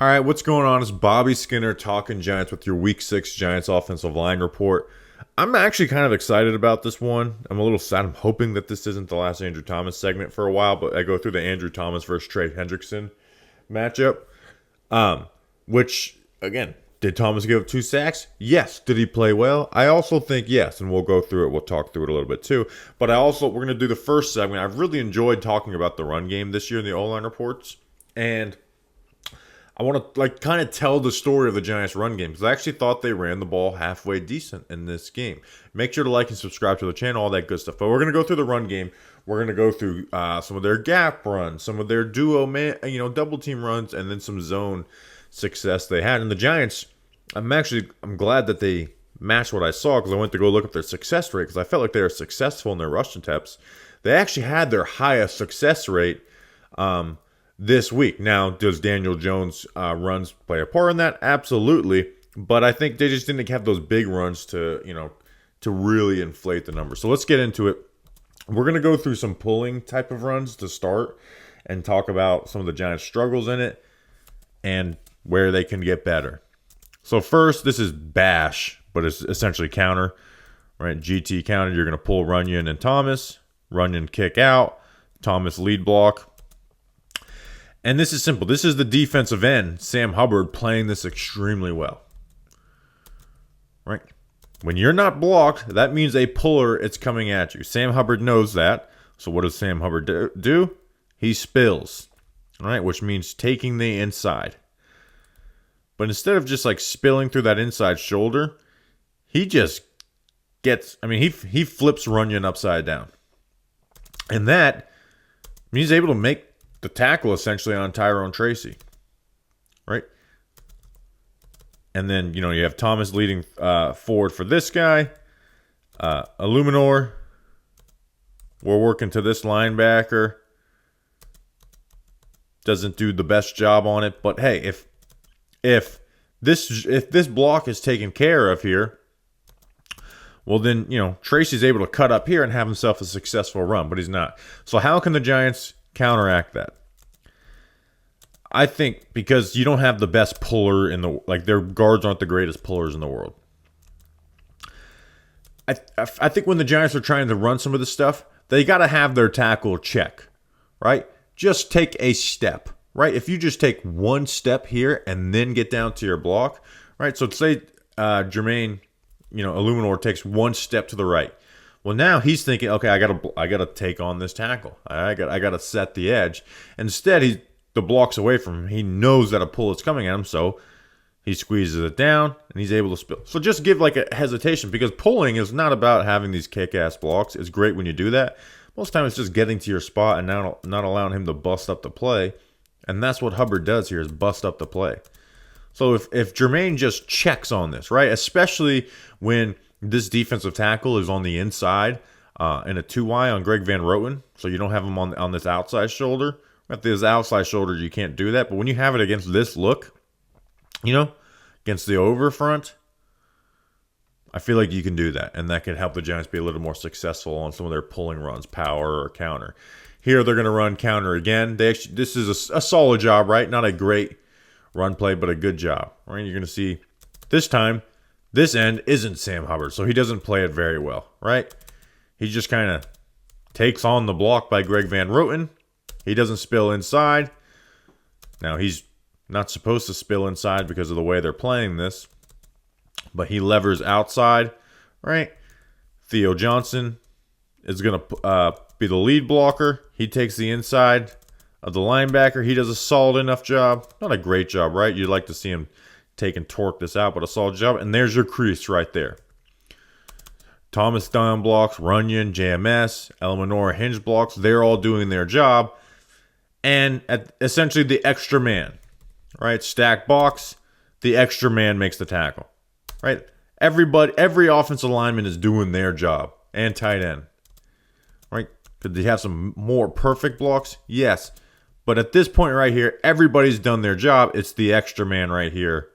All right, what's going on? It's Bobby Skinner talking Giants with your Week 6 Giants offensive line report. I'm actually kind of excited about this one. I'm a little sad. I'm hoping that this isn't the last Andrew Thomas segment for a while, but I go through the Andrew Thomas versus Trey Hendrickson matchup. Which, again, did Thomas give up 2 sacks? Yes. Did he play well? I also think yes, and we'll go through it. We'll talk through it a little bit too. But we're going to do the first segment. I've really enjoyed talking about the run game this year in the O-line reports, and I want to kind of tell the story of the Giants run game because I actually thought they ran the ball halfway decent in this game. Make sure to like and subscribe to the channel, all that good stuff. But we're going to go through the run game. We're going to go through some of their gap runs, some of their duo man, double team runs, and then some zone success they had. And the Giants, I'm glad that they matched what I saw because I went to go look at their success rate because I felt like they were successful in their rush attempts. They actually had their highest success rate this week. Now, does Daniel Jones' runs play a part in that? Absolutely. But I think they just didn't have those big runs to really inflate the numbers. So let's get into it. We're going to go through some pulling type of runs to start and talk about some of the Giants' struggles in it and where they can get better. So first, this is bash, but it's essentially counter, right? GT counter, you're going to pull Runyon and Thomas. Runyon kick out. Thomas lead block. And this is simple. This is the defensive end, Sam Hubbard, playing this extremely well. Right? When you're not blocked, that means a puller is coming at you. Sam Hubbard knows that. So what does Sam Hubbard do? He spills. All right, which means taking the inside. But instead of just spilling through that inside shoulder, he just he flips Runyon upside down. And that means he's able to make the tackle essentially on Tyrone Tracy, right? And then, you have Thomas leading forward for this guy. Illuminor, we're working to this linebacker. Doesn't do the best job on it, but hey, if this block is taken care of here, well then, Tracy's able to cut up here and have himself a successful run, but he's not. So how can the Giants counteract that? I think because you don't have the best puller in the their guards aren't the greatest pullers in the world. I think when the Giants are trying to run some of this stuff, they got to have their tackle check, right? Just take a step, right? If you just take one step here and then get down to your block, right? So say Jermaine, Illuminor takes one step to the right. Well, now he's thinking, okay, I gotta take on this tackle. I gotta set the edge. Instead, the block's away from him. He knows that a pull is coming at him, so he squeezes it down and he's able to spill. So just give a hesitation because pulling is not about having these kick-ass blocks. It's great when you do that. Most times it's just getting to your spot and not allowing him to bust up the play. And that's what Hubbard does here is bust up the play. So if Jermaine just checks on this, right, especially when this defensive tackle is on the inside in a 2Y on Greg Van Roten, so you don't have him on this outside shoulder. At this outside shoulder, you can't do that. But when you have it against this look, against the over front, I feel like you can do that. And that can help the Giants be a little more successful on some of their pulling runs, power or counter. Here, they're going to run counter again. This is a solid job, right? Not a great run play, but a good job. Right? You're going to see this time, this end isn't Sam Hubbard, so he doesn't play it very well, right? He just kind of takes on the block by Greg Van Roten. He doesn't spill inside. Now, he's not supposed to spill inside because of the way they're playing this, but he levers outside, right? Theo Johnson is going to be the lead blocker. He takes the inside of the linebacker. He does a solid enough job. Not a great job, right? You'd like to see him take and torque this out, but a solid job. And there's your crease right there. Thomas down blocks, Runyon, JMS, Illuminor hinge blocks. They're all doing their job. And essentially the extra man, right? Stack box, the extra man makes the tackle, right? Every offensive lineman is doing their job and tight end, right? Could they have some more perfect blocks? Yes. But at this point right here, everybody's done their job. It's the extra man right here,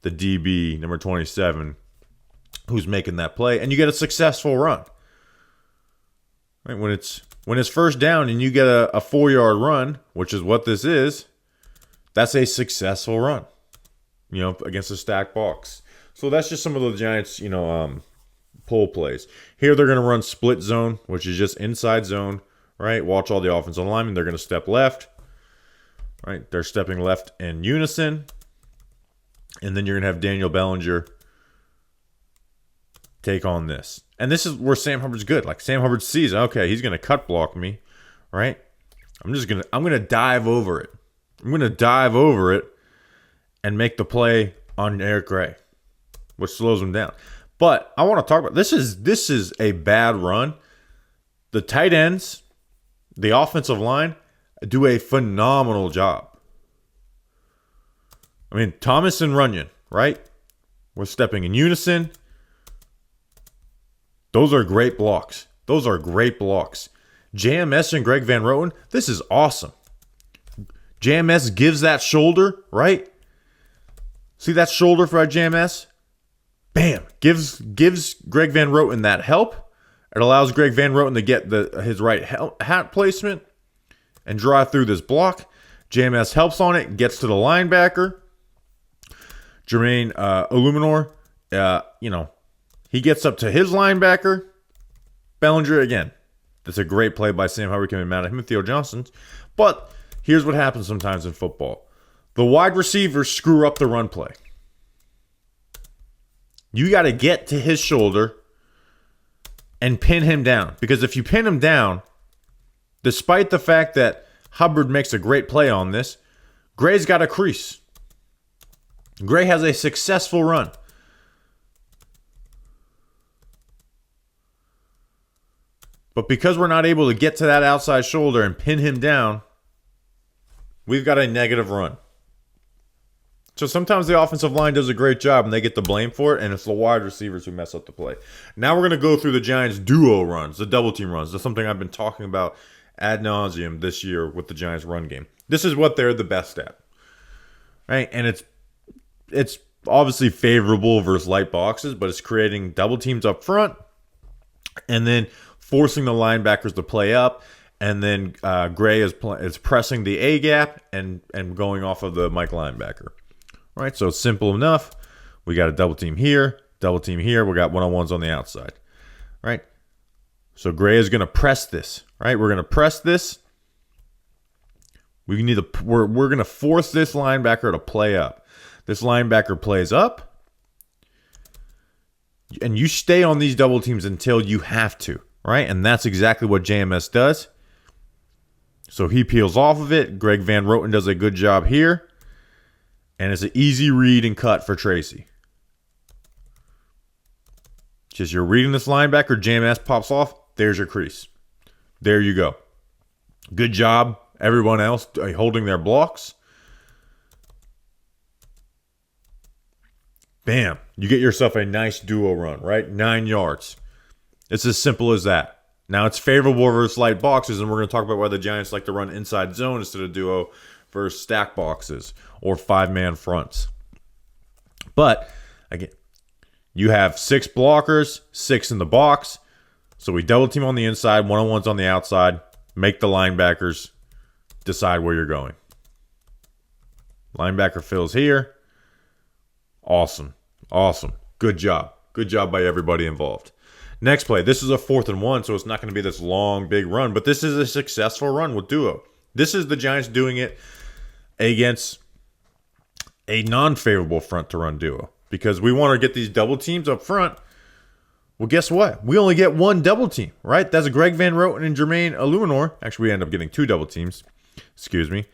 the DB, number 27, who's making that play. And you get a successful run. Right? When it's first down and you get a 4-yard run, which is what this is, That's a successful run, against a stacked box. So that's just some of the Giants, pull plays. Here they're going to run split zone, which is just inside zone, right? Watch all the offensive linemen. They're going to step left, right? They're stepping left in unison. And then you're going to have Daniel Bellinger take on this. And this is where Sam Hubbard's good. Like Sam Hubbard sees, okay, he's going to cut block me, right? I'm going to dive over it. I'm going to dive over it and make the play on Eric Gray, which slows him down. But I want to talk about this is a bad run. The tight ends, the offensive line do a phenomenal job. I mean, Thomas and Runyon, right? We're stepping in unison. Those are great blocks. JMS and Greg Van Roten, this is awesome. JMS gives that shoulder, right? See that shoulder for JMS? Bam! Gives Greg Van Roten that help. It allows Greg Van Roten to get his right hat placement and drive through this block. JMS helps on it, gets to the linebacker. Jermaine Illuminor, he gets up to his linebacker. Bellinger again. That's a great play by Sam Hubbard coming out of him and Theo Johnson's. But here's what happens sometimes in football. The wide receivers screw up the run play. You got to get to his shoulder and pin him down. Because if you pin him down, despite the fact that Hubbard makes a great play on this, Gray's got a crease. Gray has a successful run. But because we're not able to get to that outside shoulder and pin him down, we've got a negative run. So sometimes the offensive line does a great job and they get the blame for it, and it's the wide receivers who mess up the play. Now we're going to go through the Giants' duo runs, the double team runs. That's something I've been talking about ad nauseum this year with the Giants' run game. This is what they're the best at, right? And it's obviously favorable versus light boxes, but it's creating double teams up front and then forcing the linebackers to play up, and then Gray is pressing the A gap and going off of the Mike linebacker. All right, so it's simple enough. We got a double team here. We got one-on-ones on the outside. All right, so Gray is going to press this. Right, we're going to press this. We're going to force this linebacker to play up. This linebacker plays up, and you stay on these double teams until you have to. Right, and that's exactly what JMS does. So he peels off of it. Greg Van Roten does a good job here. And it's an easy read and cut for Tracy. Just you're reading this linebacker, JMS pops off, there's your crease. There you go. Good job, everyone else holding their blocks. Bam. You get yourself a nice duo run, right? 9 yards. It's as simple as that. Now, it's favorable versus light boxes, and we're going to talk about why the Giants like to run inside zone instead of duo versus stack boxes or 5-man fronts. But, again, you have 6 blockers, 6 in the box. So we double team on the inside, one-on-ones on the outside, make the linebackers decide where you're going. Linebacker fills here. Awesome. Good job by everybody involved. Next play, this is a 4th and 1, so it's not going to be this long, big run, but this is a successful run with duo. This is the Giants doing it against a non-favorable front to run duo because we want to get these double teams up front. Well, guess what? We only get one double team, right? That's Greg Van Roten and Jermaine Illuminor. Actually, we end up getting 2 double teams. Excuse me.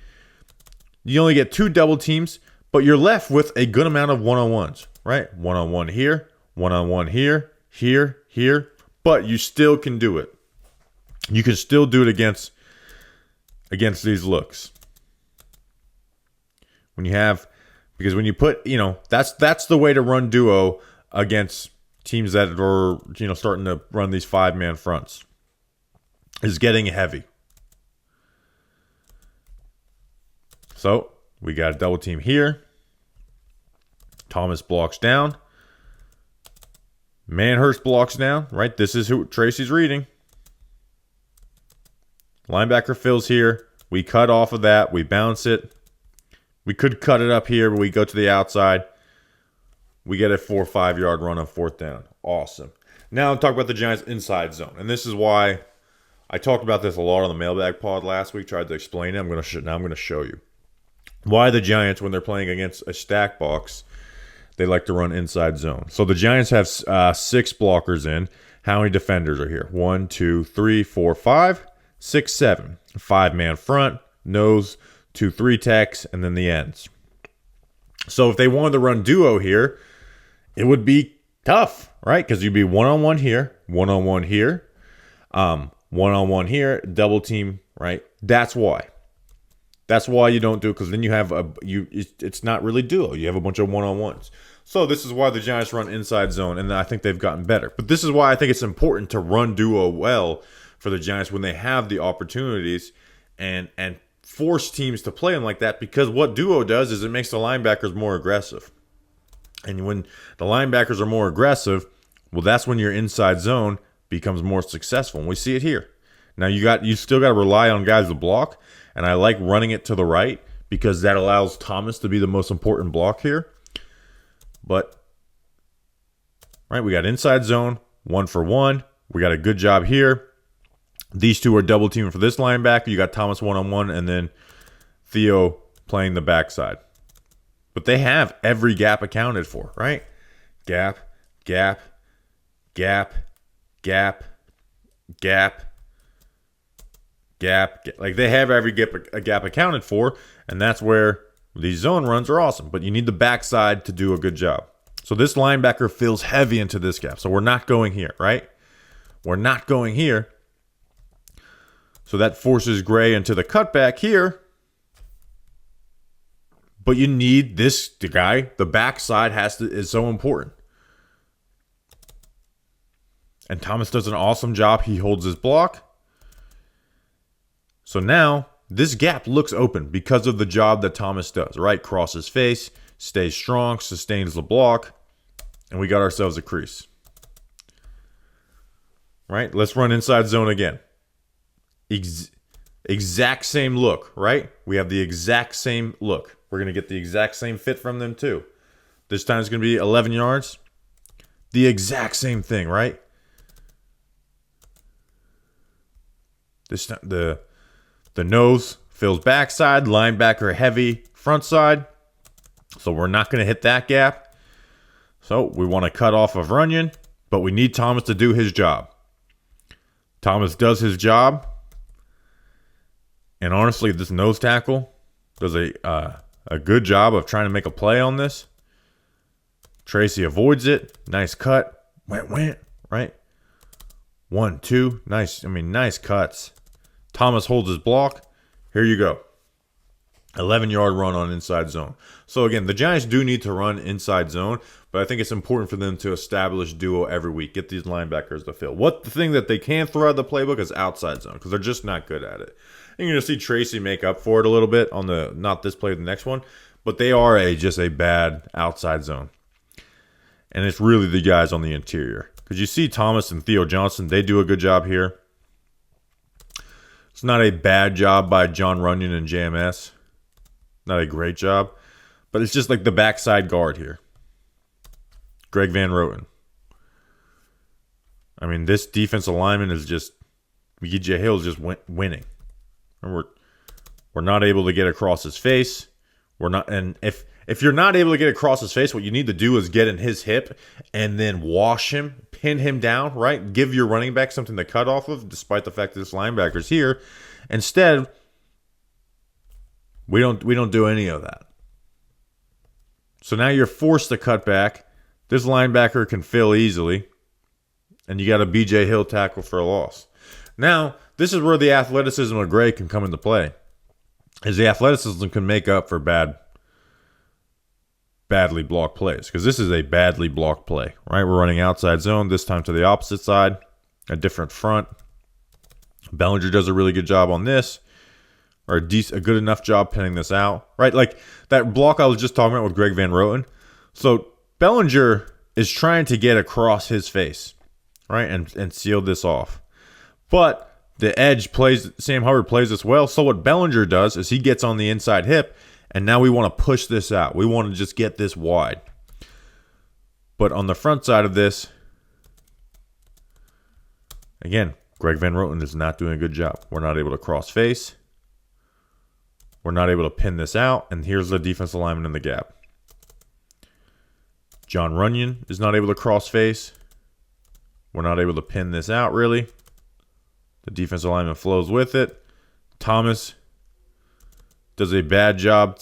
You only get 2 double teams, but you're left with a good amount of one-on-ones, right? One-on-one here, one-on-one here, here, but you still can do it. You can still do it against these looks. Because when you put, that's the way to run duo against teams that are, starting to run these 5-man fronts. Is getting heavy. So we got a double team here. Thomas blocks down. Manhurst blocks down, right? This is who Tracy's reading. Linebacker fills here. We cut off of that. We bounce it. We could cut it up here, but we go to the outside. We get a 4 or 5 yard run on 4th down. Awesome. Now I'm talking about the Giants' inside zone. And this is why I talked about this a lot on the mailbag pod last week, tried to explain it. Now I'm going to show you why the Giants, when they're playing against a stack box, they like to run inside zone. So the Giants have 6 blockers in. How many defenders are here? 1, 2, 3, 4, 5, 6, 7. 5-man front, nose, 2, 3 techs, and then the ends. So if they wanted to run duo here, it would be tough, right? Because you'd be one-on-one here, one-on-one here, one-on-one here, double team, right? That's why. That's why you don't do it, because then you have it's not really duo. You have a bunch of one-on-ones. So this is why the Giants run inside zone, and I think they've gotten better. But this is why I think it's important to run duo well for the Giants when they have the opportunities and force teams to play them like that, because what duo does is it makes the linebackers more aggressive. And when the linebackers are more aggressive, well, that's when your inside zone becomes more successful. And we see it here. Now you still got to rely on guys to block, and I like running it to the right because that allows Thomas to be the most important block here. But right, we got inside zone, 1-for-1. We got a good job here. These two are double teaming for this linebacker. You got Thomas one-on-one, and then Theo playing the backside. But they have every gap accounted for, right? Gap, gap, gap, gap, gap, gap. Like they have every gap accounted for, and that's where these zone runs are awesome. But you need the backside to do a good job. So this linebacker fills heavy into this gap. So we're not going here, right? We're not going here. So that forces Gray into the cutback here. But you need the backside is so important. And Thomas does an awesome job. He holds his block. So now this gap looks open because of the job that Thomas does, right? Crosses face, stays strong, sustains the block, and we got ourselves a crease. Right? Let's run inside zone again. Exact same look, right? We have the exact same look. We're going to get the exact same fit from them too. This time it's going to be 11 yards. The exact same thing, right? This time the nose fills backside, linebacker heavy front side. So we're not going to hit that gap. So we want to cut off of Runyon, but we need Thomas to do his job. Thomas does his job. And honestly, this nose tackle does a good job of trying to make a play on this. Tracy avoids it. Nice cut. Went, right? 1, 2. Nice cuts. Thomas holds his block. Here you go. 11-yard run on inside zone. So again, the Giants do need to run inside zone, but I think it's important for them to establish duo every week. Get these linebackers to fill. The thing that they can throw out the playbook is outside zone because they're just not good at it. And you're going to see Tracy make up for it a little bit on not this play, the next one, but they are just a bad outside zone. And it's really the guys on the interior. Because you see Thomas and Theo Johnson, they do a good job here. It's not a bad job by John Runyon and JMS. Not a great job. But it's just like the backside guard here. Greg Van Roten. This defensive lineman is just... BJ Hill is just winning. And we're not able to get across his face. And if you're not able to get across his face, what you need to do is get in his hip and then wash him, pin him down, right? Give your running back something to cut off of, despite the fact that this linebacker's here. Instead, we don't do any of that. So now you're forced to cut back. This linebacker can fill easily, and you got a BJ Hill tackle for a loss. Now, this is where the athleticism of Gray can come into play. Is the athleticism can make up for badly blocked plays. Because this is a badly blocked play, right? We're running outside zone, this time to the opposite side, a different front. Bellinger does a really good job on this, or a good enough job pinning this out, right? Like that block I was just talking about with Greg Van Roten. So Bellinger is trying to get across his face, right, and seal this off. But the edge Sam Hubbard plays this well. So what Bellinger does is he gets on the inside hip And now we want to push this out. We want to just get this wide. But on the front side of this, again, Greg Van Roten is not doing a good job. We're not able to cross face. We're not able to pin this out. And here's the defensive lineman in the gap. John Runyon is not able to cross face. We're not able to pin this out, really. The defensive lineman flows with it. Thomas does a bad job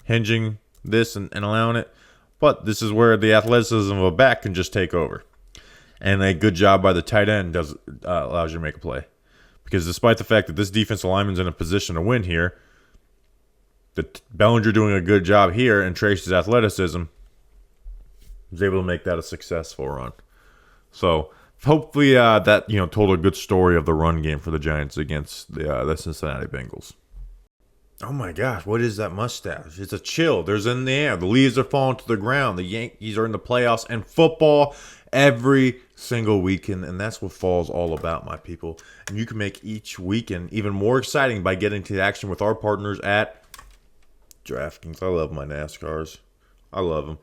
hinging this and allowing it. But this is where the athleticism of a back can just take over. And a good job by the tight end allows you to make a play. Because despite the fact that this defensive lineman's in a position to win here, Bellinger doing a good job here and Trace's athleticism was able to make that a successful run. So hopefully that told a good story of the run game for the Giants against the Cincinnati Bengals. Oh my gosh, what is that mustache? It's a chill. There's in the air. The leaves are falling to the ground. The Yankees are in the playoffs, and football every single weekend, and that's what fall's all about, my people. And you can make each weekend even more exciting by getting to the action with our partners at DraftKings. I love my NASCARs. I love them.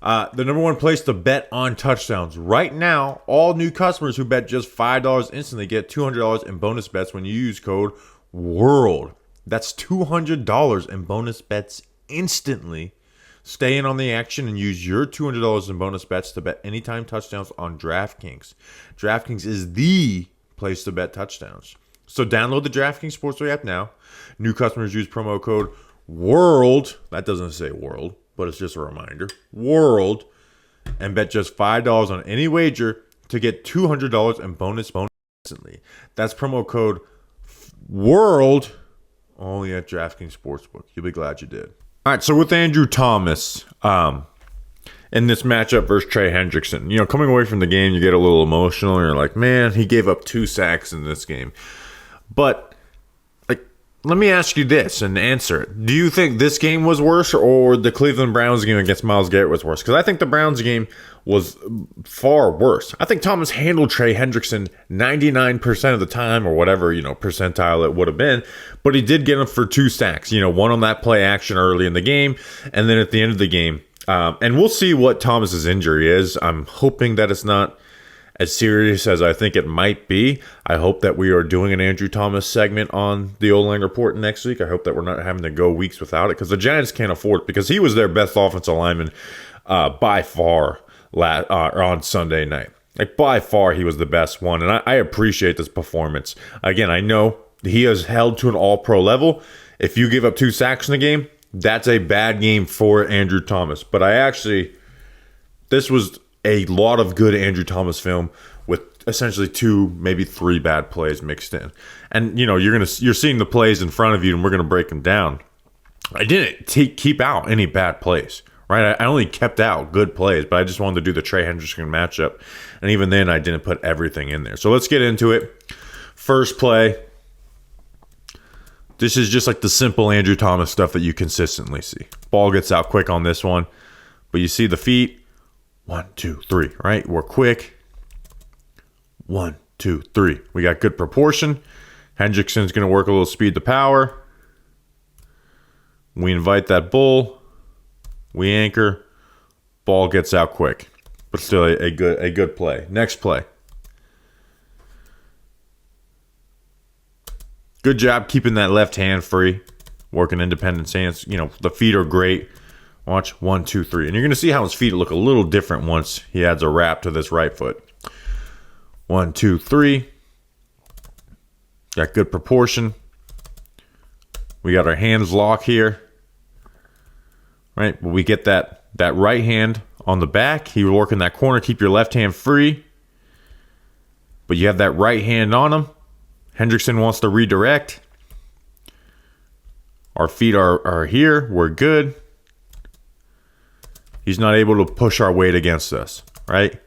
The number one place to bet on touchdowns. Right now, all new customers who bet just $5 instantly get $200 in bonus bets when you use code WORLD. That's $200 in bonus bets instantly. Stay in on the action and use your $200 in bonus bets to bet anytime touchdowns on DraftKings. DraftKings is the place to bet touchdowns. So download the DraftKings Sportsbook app now. New customers use promo code WORLD. That doesn't say WORLD, but it's just a reminder. WORLD. And bet just $5 on any wager to get $200 in bonus instantly. That's promo code WORLD only at DraftKings Sportsbook. You'll be glad you did. All right, so with Andrew Thomas in this matchup versus Trey Hendrickson, coming away from the game, you get a little emotional. And you're like, man, he gave up 2 sacks in this game. But let me ask you this and answer it. Do you think this game was worse or the Cleveland Browns game against Myles Garrett was worse? Because I think the Browns game was far worse. I think Thomas handled Trey Hendrickson 99% of the time or whatever, percentile it would have been. But he did get him for 2 sacks, one on that play action early in the game and then at the end of the game. And we'll see what Thomas's injury is. I'm hoping that it's not as serious as I think it might be. I hope that we are doing an Andrew Thomas segment on the O-line report next week. I hope that we're not having to go weeks without it because the Giants can't afford it because he was their best offensive lineman by far on Sunday night. By far, he was the best one, and I appreciate this performance. Again, I know he is held to an all-pro level. If you give up 2 sacks in the game, that's a bad game for Andrew Thomas. But this was a lot of good Andrew Thomas film with essentially 2, maybe 3 bad plays mixed in. And you're seeing the plays in front of you, and we're gonna break them down. I didn't keep out any bad plays, right? I only kept out good plays, but I just wanted to do the Trey Hendrickson matchup, and even then, I didn't put everything in there. So let's get into it. First play. This is just like the simple Andrew Thomas stuff that you consistently see. Ball gets out quick on this one, but you see the feet. 1, 2, 3, right? We're quick. 1, 2, 3. We got good proportion. Hendrickson's going to work a little speed to power. We invite that bull. We anchor. Ball gets out quick. But still a good play. Next play. Good job keeping that left hand free. Working independent stance. The feet are great. Watch, 1, 2, 3. And you're going to see how his feet look a little different once he adds a wrap to this right foot. 1, 2, 3. Got good proportion. We got our hands locked here. Right? But we get that right hand on the back. He will work in that corner. Keep your left hand free. But you have that right hand on him. Hendrickson wants to redirect. Our feet are here. We're good. He's not able to push our weight against us, right?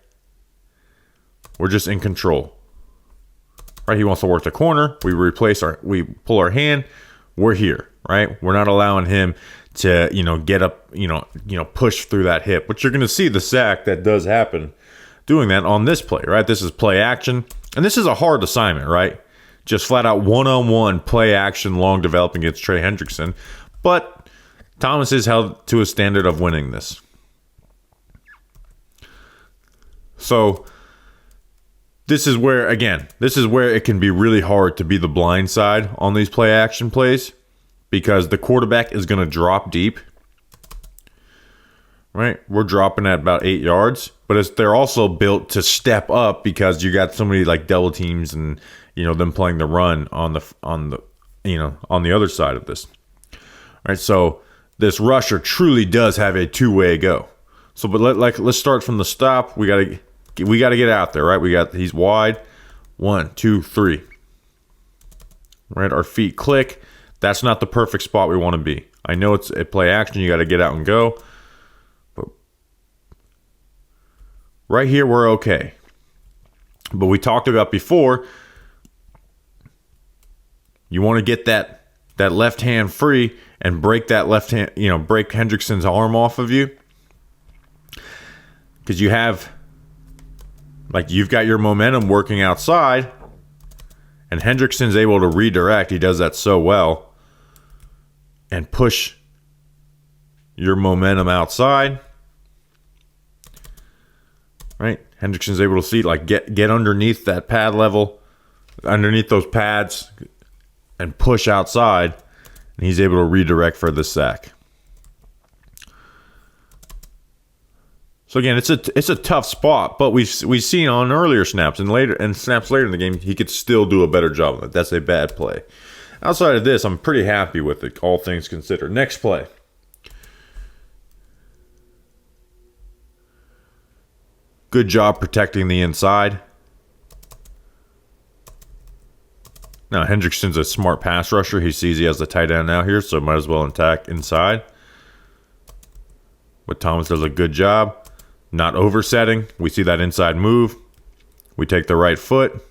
We're just in control. Right? He wants to work the corner. We pull our hand. We're here, right? We're not allowing him to, get up, push through that hip. But you're going to see the sack that does happen doing that on this play, right? This is play action. And this is a hard assignment, right? Just flat out one-on-one play action, long developing against Trey Hendrickson. But Thomas is held to a standard of winning this. So this is where it can be really hard to be the blind side on these play action plays, because the quarterback is going to drop deep. Right? We're dropping at about 8 yards, but they're also built to step up because you got so many like double teams and them playing the run on the other side of this. All right, so this rusher truly does have a two-way go. So, but let's start from the stop. We gotta get out there, right? He's wide. 1, 2, 3. Right, our feet click. That's not the perfect spot we want to be. I know it's a play action. You got to get out and go. But right here, we're okay. But we talked about before, you want to get that left hand free and break that left hand, break Hendrickson's arm off of you. Because you've got your momentum working outside, and Hendrickson's able to redirect. He does that so well. And push your momentum outside. Right? Hendrickson's able to see, get underneath that pad level, underneath those pads, and push outside. And he's able to redirect for the sack. So again, it's a tough spot, but we've seen on earlier snaps and snaps later in the game, he could still do a better job of it. That's a bad play. Outside of this, I'm pretty happy with it, all things considered. Next play. Good job protecting the inside. Now, Hendrickson's a smart pass rusher. He sees he has the tight end out here, so might as well attack inside. But Thomas does a good job. Not oversetting. We see that inside move. We take the right foot.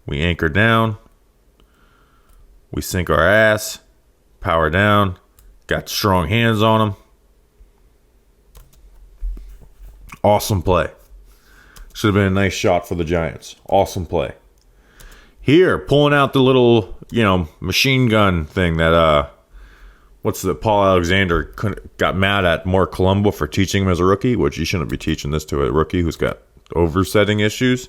We anchor down. We sink our ass. Power down. Got strong hands on him. Awesome play. Should have been a nice shot for the Giants. Awesome play. Here, pulling out the little, machine gun thing that, Paul Alexander got mad at Mark Colombo for teaching him as a rookie, which you shouldn't be teaching this to a rookie who's got oversetting issues.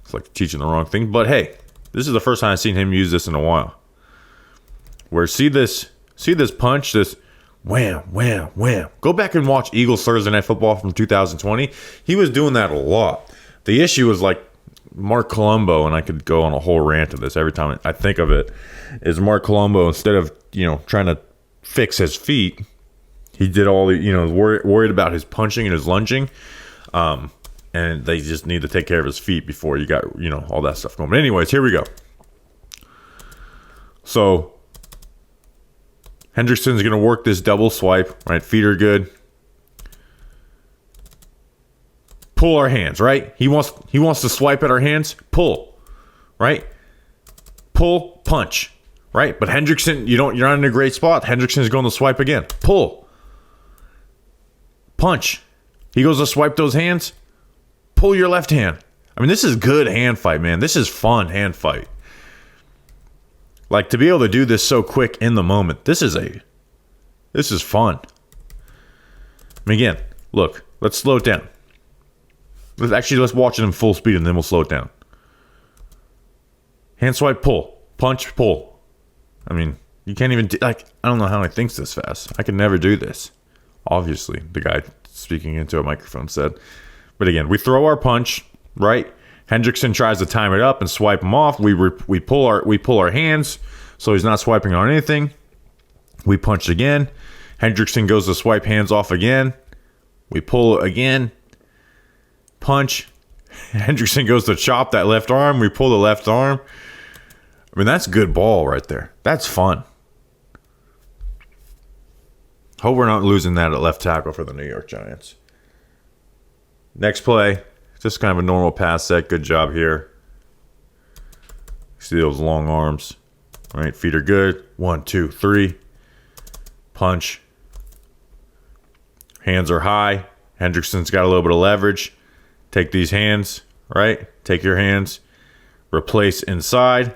It's like teaching the wrong thing. But hey, this is the first time I've seen him use this in a while. Where see this punch, this wham, wham, wham. Go back and watch Eagles Thursday Night Football from 2020. He was doing that a lot. The issue was Mark Colombo, and I could go on a whole rant of this every time I think of it, is Mark Colombo, instead of, trying to fix his feet, he did all the, worried about his punching and his lunging. And they just need to take care of his feet before you got, all that stuff going. But anyways, here we go. So Hendrickson's going to work this double swipe, right? Feet are good. Pull our hands, right? He wants to swipe at our hands. Pull, right? Pull, punch, right? But Hendrickson, you're not in a great spot. Hendrickson is going to swipe again. Pull, punch. He goes to swipe those hands. Pull your left hand. I mean, this is good hand fight, man. This is fun hand fight. To be able to do this so quick in the moment, this is fun. I mean, again, look, let's slow it down. Let's watch it in full speed and then we'll slow it down. Hand swipe, pull. Punch, pull. I mean, you can't even, I don't know how he thinks this fast. I could never do this. Obviously, the guy speaking into a microphone said. But again, we throw our punch, right? Hendrickson tries to time it up and swipe him off. We pull our hands so he's not swiping on anything. We punch again. Hendrickson goes to swipe hands off again. We pull again. Punch. Hendrickson goes to chop that left arm. We pull the left arm. I mean, that's good ball right there. That's fun. Hope we're not losing that at left tackle for the New York Giants. Next play, just kind of a normal pass set. Good job here. See those long arms. All right, feet are good. 1, 2, 3. Punch. Hands are high. Hendrickson's got a little bit of leverage. Take these hands, right? Take your hands. Replace inside.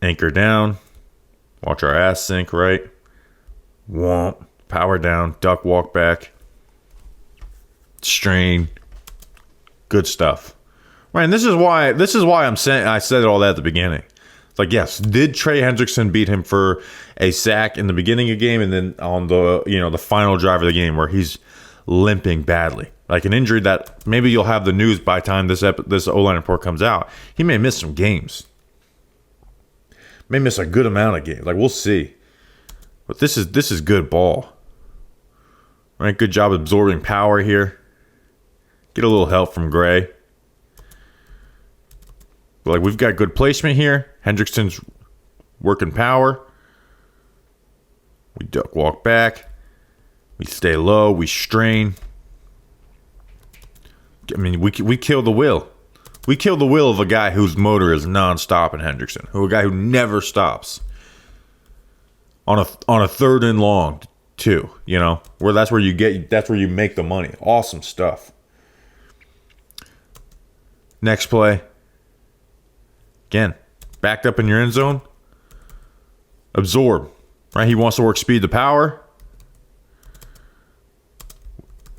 Anchor down. Watch our ass sink, right? Womp. Power down. Duck walk back. Strain. Good stuff. Right, and this is why I'm saying I said all that at the beginning. It's like, yes, did Trey Hendrickson beat him for a sack in the beginning of the game, and then on the the final drive of the game where he's limping badly, like an injury that maybe you'll have the news by the time this O-line report comes out. He may miss some games, may miss a good amount of games. Like, we'll see, but this is good ball. Right, good job absorbing power here. Get a little help from Gray. But like, we've got good placement here. Hendrickson's working power. We duck walk back. We stay low. We strain. I mean, we kill the will. We kill the will of a guy whose motor is nonstop in Hendrickson. A guy who never stops. On a third and long, too. That's where you make the money. Awesome stuff. Next play. Again, backed up in your end zone. Absorb. Right? He wants to work speed to power.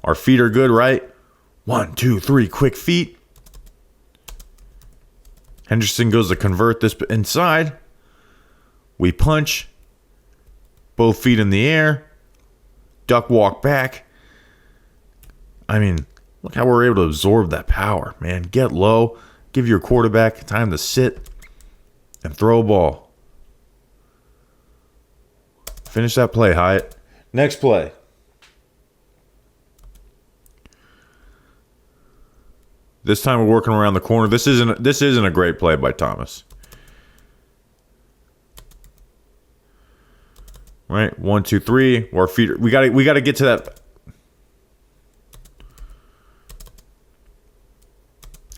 Our feet are good, right? 1, 2, 3, quick feet. Henderson goes to convert this inside. We punch. Both feet in the air. Duck walk back. I mean, look how we're able to absorb that power, man. Get low. Give your quarterback time to sit and throw a ball. Finish that play, Hyatt. Next play. This time we're working around the corner. This isn't a great play by Thomas. Right? 1, 2, 3. Our feet. We gotta get to that.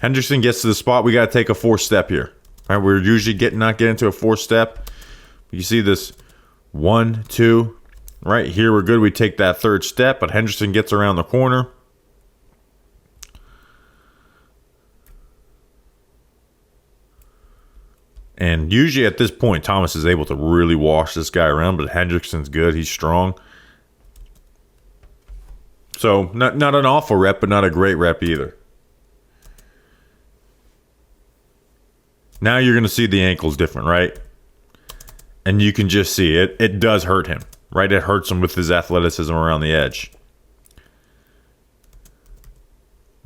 Henderson gets to the spot. We gotta take a 4-step here. Right? We're usually not getting to a 4-step. You see this 1, 2. Right here we're good. We take that 3rd step, but Henderson gets around the corner. And usually at this point, Thomas is able to really wash this guy around, but Hendrickson's good. He's strong. So not an awful rep, but not a great rep either. Now you're going to see the ankle's different, right? And you can just see it. It does hurt him, right? It hurts him with his athleticism around the edge.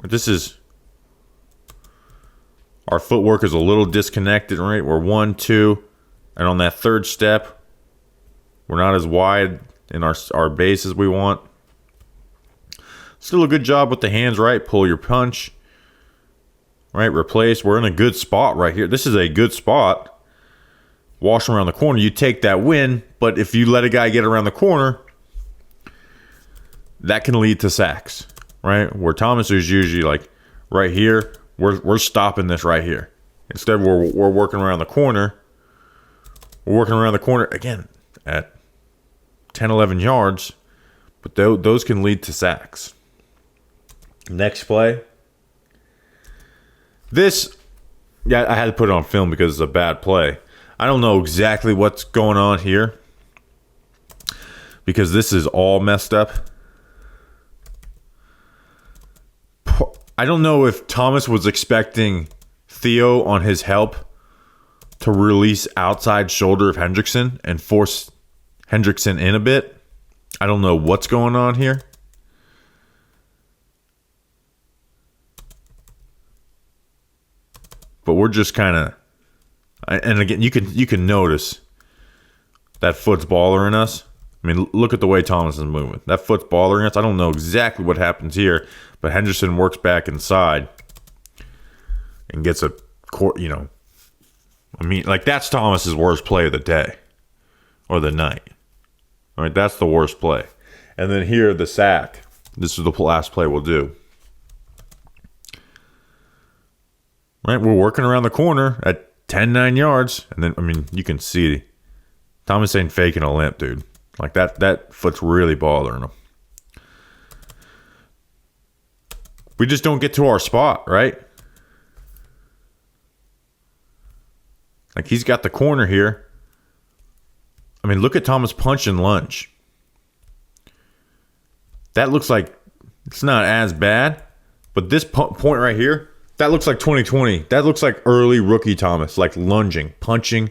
This is... Our footwork is a little disconnected, right? We're 1, 2, and on that 3rd step, we're not as wide in our base as we want. Still a good job with the hands, right? Pull your punch, right? Replace. We're in a good spot right here. This is a good spot. Wash around the corner. You take that win, but if you let a guy get around the corner, that can lead to sacks, right? Where Thomas is usually like right here. We're stopping this right here. Instead, we're working around the corner. We're working around the corner, again, at 10, 11 yards. But those can lead to sacks. Next play. This, yeah, I had to put it on film because it's a bad play. I don't know exactly what's going on here, because this is all messed up. I don't know if Thomas was expecting Theo on his help to release outside shoulder of Hendrickson and force Hendrickson in a bit. I don't know what's going on here. But we're just kind of... And again, you can notice that foot's bothering us. I mean, look at the way Thomas is moving. That foot's bothering us. I don't know exactly what happens here, but Henderson works back inside and gets a court, I mean, like, that's Thomas's worst play of the day or the night. All right, that's the worst play. And then here, the sack. This is the last play we'll do. Right, we're working around the corner at 10, 9 yards. And then, I mean, you can see Thomas ain't faking a limp, dude. Like, that foot's really bothering him. We just don't get to our spot, right? Like, he's got the corner here. I mean, look at Thomas punch and lunge. That looks like it's not as bad, but this point right here, that looks like 2020. That looks like early rookie Thomas, like lunging, punching.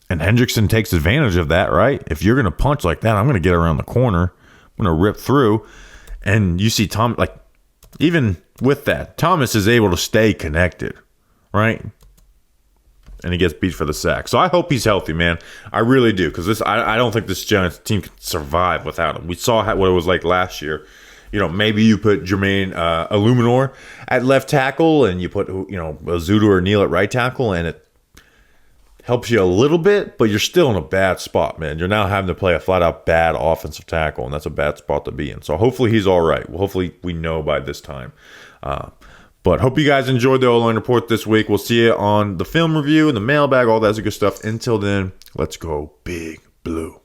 And Hendrickson takes advantage of that, right? If you're going to punch like that, I'm going to get around the corner. I'm going to rip through. And you see Tom, like, even with that, Thomas is able to stay connected, right? And he gets beat for the sack. So I hope he's healthy, man. I really do, because I don't think this Giants team can survive without him. We saw what it was like last year. You know, maybe you put Jermaine Illuminor at left tackle, and you put, you know, Zudu or Neal at right tackle, and it helps you a little bit, but you're still in a bad spot, man. You're now having to play a flat-out bad offensive tackle, and that's a bad spot to be in. So hopefully he's all right. Well, hopefully we know by this time. But hope you guys enjoyed the O-line report this week. We'll see you on the film review and the mailbag, all that good stuff. Until then, let's go Big Blue.